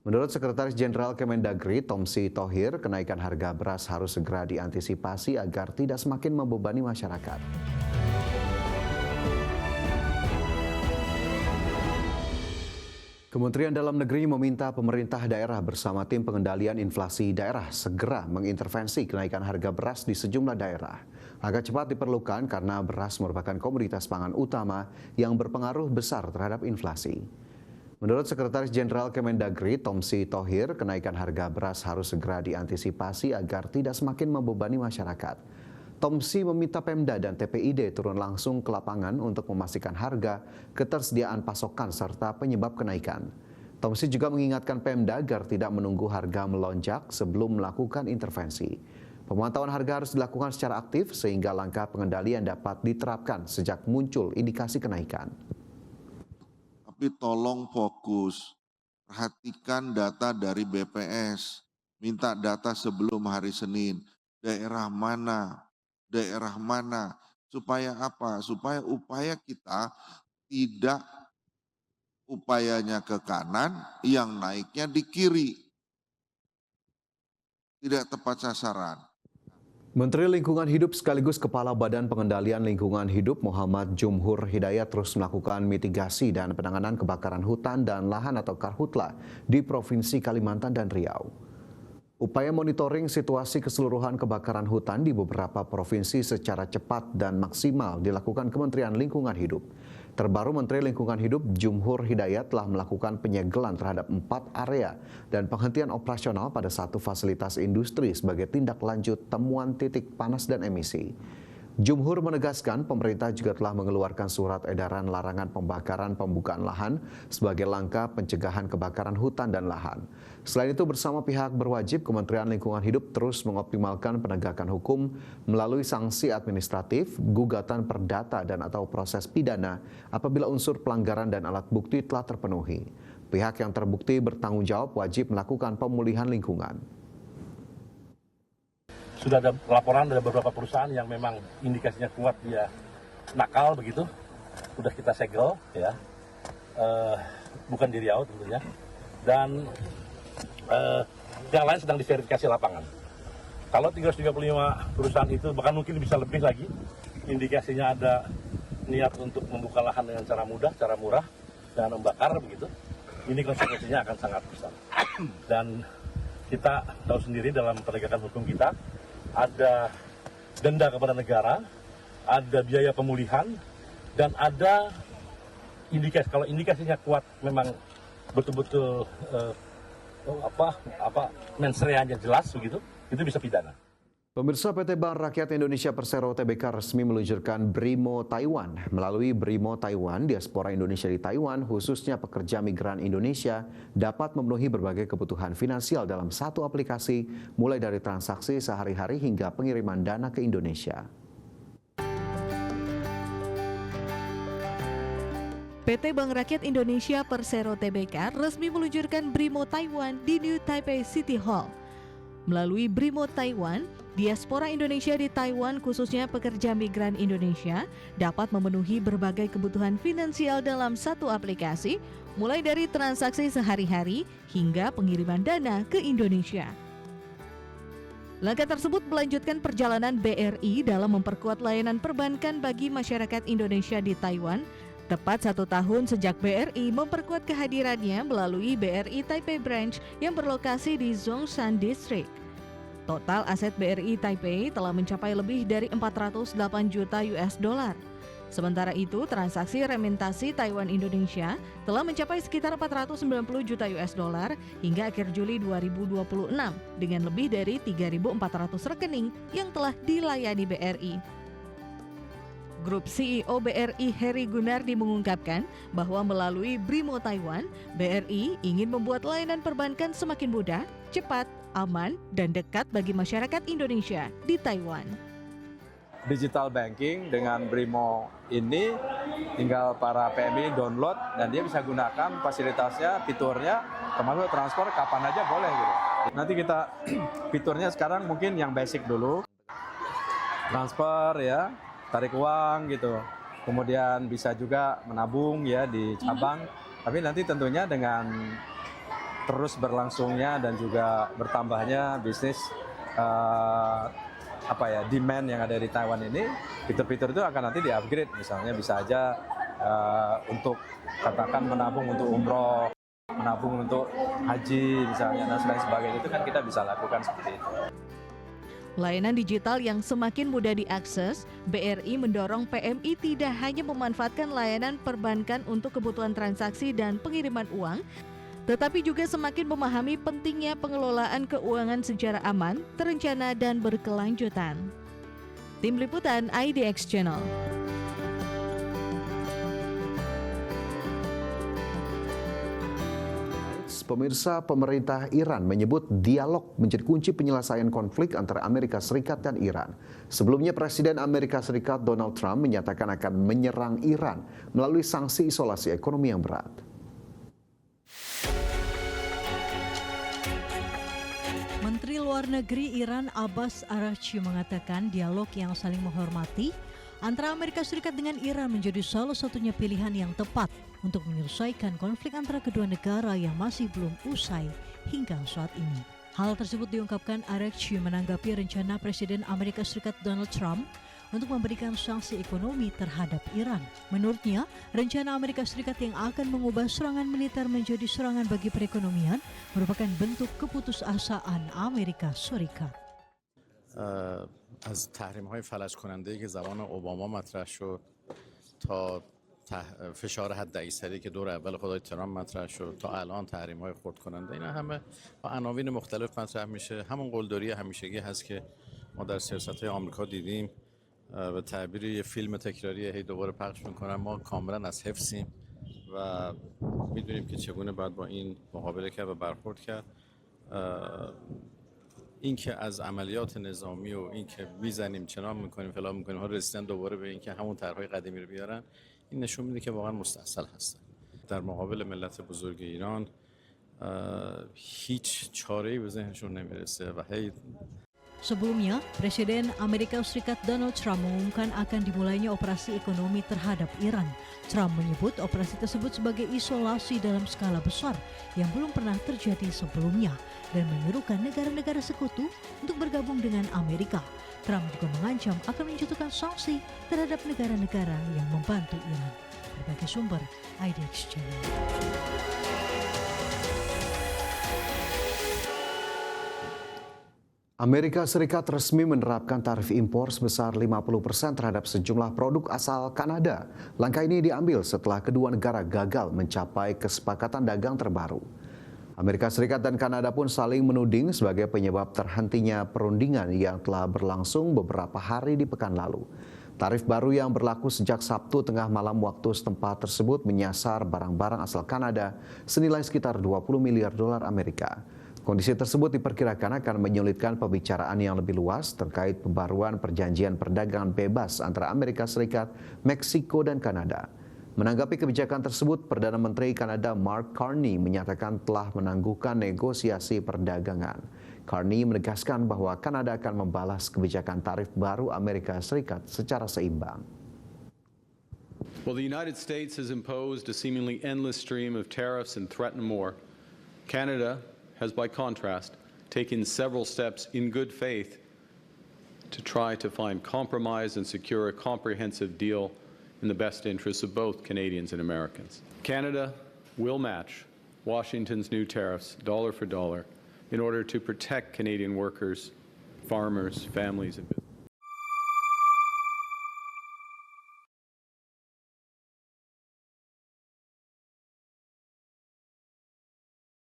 Menurut Sekretaris Jenderal Kemendagri, Tomsi Thohir, kenaikan harga beras harus segera diantisipasi agar tidak semakin membebani masyarakat. Kementerian Dalam Negeri meminta pemerintah daerah bersama tim pengendalian inflasi daerah segera mengintervensi kenaikan harga beras di sejumlah daerah. Agak cepat diperlukan karena beras merupakan komoditas pangan utama yang berpengaruh besar terhadap inflasi. Menurut Sekretaris Jenderal Kemendagri, Tomsi Thohir, kenaikan harga beras harus segera diantisipasi agar tidak semakin membebani masyarakat. Tomsi meminta Pemda dan TPID turun langsung ke lapangan untuk memastikan harga, ketersediaan pasokan, serta penyebab kenaikan. Tomsi juga mengingatkan Pemda agar tidak menunggu harga melonjak sebelum melakukan intervensi. Pemantauan harga harus dilakukan secara aktif sehingga langkah pengendalian dapat diterapkan sejak muncul indikasi kenaikan. Tapi tolong fokus, perhatikan data dari BPS, minta data sebelum hari Senin, daerah mana, supaya apa? Supaya upaya kita tidak upayanya ke kanan, yang naiknya di kiri, tidak tepat sasaran. Menteri Lingkungan Hidup sekaligus Kepala Badan Pengendalian Lingkungan Hidup Muhammad Jumhur Hidayat terus melakukan mitigasi dan penanganan kebakaran hutan dan lahan atau Karhutla di Provinsi Kalimantan dan Riau. Upaya monitoring situasi keseluruhan kebakaran hutan di beberapa provinsi secara cepat dan maksimal dilakukan Kementerian Lingkungan Hidup. Terbaru Menteri Lingkungan Hidup Jumhur Hidayat telah melakukan penyegelan terhadap 4 area dan penghentian operasional pada 1 fasilitas industri sebagai tindak lanjut temuan titik panas dan emisi. Jumhur menegaskan pemerintah juga telah mengeluarkan surat edaran larangan pembakaran pembukaan lahan sebagai langkah pencegahan kebakaran hutan dan lahan. Selain itu bersama pihak berwajib, Kementerian Lingkungan Hidup terus mengoptimalkan penegakan hukum melalui sanksi administratif, gugatan perdata dan atau proses pidana apabila unsur pelanggaran dan alat bukti telah terpenuhi. Pihak yang terbukti bertanggung jawab wajib melakukan pemulihan lingkungan. Sudah ada laporan dari beberapa perusahaan yang memang indikasinya kuat dia nakal begitu, sudah kita segel ya, bukan di Riau tentunya, dan yang lain sedang diverifikasi lapangan. Kalau 335 perusahaan itu bahkan mungkin bisa lebih lagi, indikasinya ada niat untuk membuka lahan dengan cara mudah, cara murah, dan membakar begitu, ini konsekuensinya akan sangat besar. Dan kita tahu sendiri dalam penegakan hukum kita, ada denda kepada negara, ada biaya pemulihan, dan ada indikasi. Kalau indikasinya kuat, memang betul-betul mensreanya jelas begitu, itu bisa pidana. Pemirsa, PT Bank Rakyat Indonesia Persero Tbk resmi meluncurkan Brimo Taiwan. Melalui Brimo Taiwan, diaspora Indonesia di Taiwan, khususnya pekerja migran Indonesia, dapat memenuhi berbagai kebutuhan finansial dalam satu aplikasi, mulai dari transaksi sehari-hari hingga pengiriman dana ke Indonesia. PT Bank Rakyat Indonesia Persero Tbk resmi meluncurkan Brimo Taiwan di New Taipei City Hall. Melalui Brimo Taiwan, diaspora Indonesia di Taiwan khususnya pekerja migran Indonesia dapat memenuhi berbagai kebutuhan finansial dalam satu aplikasi, mulai dari transaksi sehari-hari hingga pengiriman dana ke Indonesia. Langkah tersebut melanjutkan perjalanan BRI dalam memperkuat layanan perbankan bagi masyarakat Indonesia di Taiwan, tepat 1 tahun sejak BRI memperkuat kehadirannya melalui BRI Taipei Branch yang berlokasi di Zhongshan District. Total aset BRI Taipei telah mencapai lebih dari 408 juta US dollar. Sementara itu, transaksi remintasi Taiwan Indonesia telah mencapai sekitar 490 juta US dollar hingga akhir Juli 2026 dengan lebih dari 3.400 rekening yang telah dilayani BRI. Grup CEO BRI Heri Gunardi mengungkapkan bahwa melalui Brimo Taiwan, BRI ingin membuat layanan perbankan semakin mudah, cepat, aman, dan dekat bagi masyarakat Indonesia di Taiwan. Digital banking dengan Brimo ini tinggal para PMI download dan dia bisa gunakan fasilitasnya, fiturnya, termasuk transfer kapan aja boleh gitu. Nanti kita fiturnya sekarang mungkin yang basic dulu, transfer ya, tarik uang gitu, kemudian bisa juga menabung ya di cabang, tapi nanti tentunya dengan terus berlangsungnya dan juga bertambahnya bisnis demand yang ada di Taiwan ini, fitur-fitur itu akan nanti di-upgrade. Misalnya bisa aja untuk katakan menabung untuk umroh, menabung untuk haji misalnya, dan lain sebagainya, itu kan kita bisa lakukan seperti itu. Layanan digital yang semakin mudah diakses, BRI mendorong PMI tidak hanya memanfaatkan layanan perbankan untuk kebutuhan transaksi dan pengiriman uang, tetapi juga semakin memahami pentingnya pengelolaan keuangan secara aman, terencana, dan berkelanjutan. Tim Liputan IDX Channel. Pemirsa, pemerintah Iran menyebut dialog menjadi kunci penyelesaian konflik antara Amerika Serikat dan Iran. Sebelumnya, Presiden Amerika Serikat Donald Trump menyatakan akan menyerang Iran melalui sanksi isolasi ekonomi yang berat. Menteri Luar Negeri Iran Abbas Araghchi mengatakan dialog yang saling menghormati antara Amerika Serikat dengan Iran menjadi salah satunya pilihan yang tepat untuk menyelesaikan konflik antara kedua negara yang masih belum usai hingga saat ini. Hal tersebut diungkapkan Araghchi menanggapi rencana Presiden Amerika Serikat Donald Trump untuk memberikan sanksi ekonomi terhadap Iran. Menurutnya, rencana Amerika Serikat yang akan mengubah serangan militer menjadi serangan bagi perekonomian merupakan bentuk keputusasaan Amerika Serikat. از تحریم‌های فلج کننده که زمان اوباما مطرح شد تا فشار حداکثری که دور اول خدای ترامپ مطرح شد تا الان تحریم‌های خرد کننده، اینا همه با عناوین مختلف مطرح میشه. همون قلدری همیشگی هست که ما در سیاست‌های آمریکا دیدیم. به تعبیر یه فیلم تکراری هی دوباره پخش می‌کنن. ما کاملا از حفظیم و می‌دونیم که چگونه باید با این مقابله کرد و برخورد کرد. این که از عملیات نظامی و این که میزنیم چنان میکنیم فلان میکنیم ها رسیدن دوباره به این که همون طرحهای قدیمی رو بیارن، این نشون میده که واقعا مستاصل هستن. در مقابل ملت بزرگ ایران هیچ چاره‌ای به ذهنشون نمیرسه و هی. Sebelumnya, Presiden Amerika Serikat Donald Trump mengumumkan akan dimulainya operasi ekonomi terhadap Iran. Trump menyebut operasi tersebut sebagai isolasi dalam skala besar yang belum pernah terjadi sebelumnya dan menyerukan negara-negara sekutu untuk bergabung dengan Amerika. Trump juga mengancam akan menjatuhkan sanksi terhadap negara-negara yang membantu Iran. Berbagai sumber, IDX Channel. Amerika Serikat resmi menerapkan tarif impor sebesar 50% terhadap sejumlah produk asal Kanada. Langkah ini diambil setelah kedua negara gagal mencapai kesepakatan dagang terbaru. Amerika Serikat dan Kanada pun saling menuding sebagai penyebab terhentinya perundingan yang telah berlangsung beberapa hari di pekan lalu. Tarif baru yang berlaku sejak Sabtu tengah malam waktu setempat tersebut menyasar barang-barang asal Kanada senilai sekitar 20 miliar dolar Amerika. Kondisi tersebut diperkirakan akan menyulitkan pembicaraan yang lebih luas terkait pembaruan perjanjian perdagangan bebas antara Amerika Serikat, Meksiko, dan Kanada. Menanggapi kebijakan tersebut, Perdana Menteri Kanada Mark Carney menyatakan telah menangguhkan negosiasi perdagangan. Carney menegaskan bahwa Kanada akan membalas kebijakan tarif baru Amerika Serikat secara seimbang. Well, the United States has imposed a seemingly endless stream of tariffs and threatened more. Canada has, by contrast, taken several steps in good faith to try to find compromise and secure a comprehensive deal in the best interests of both Canadians and Americans. Canada will match Washington's new tariffs dollar for dollar in order to protect Canadian workers, farmers, families, and businesses.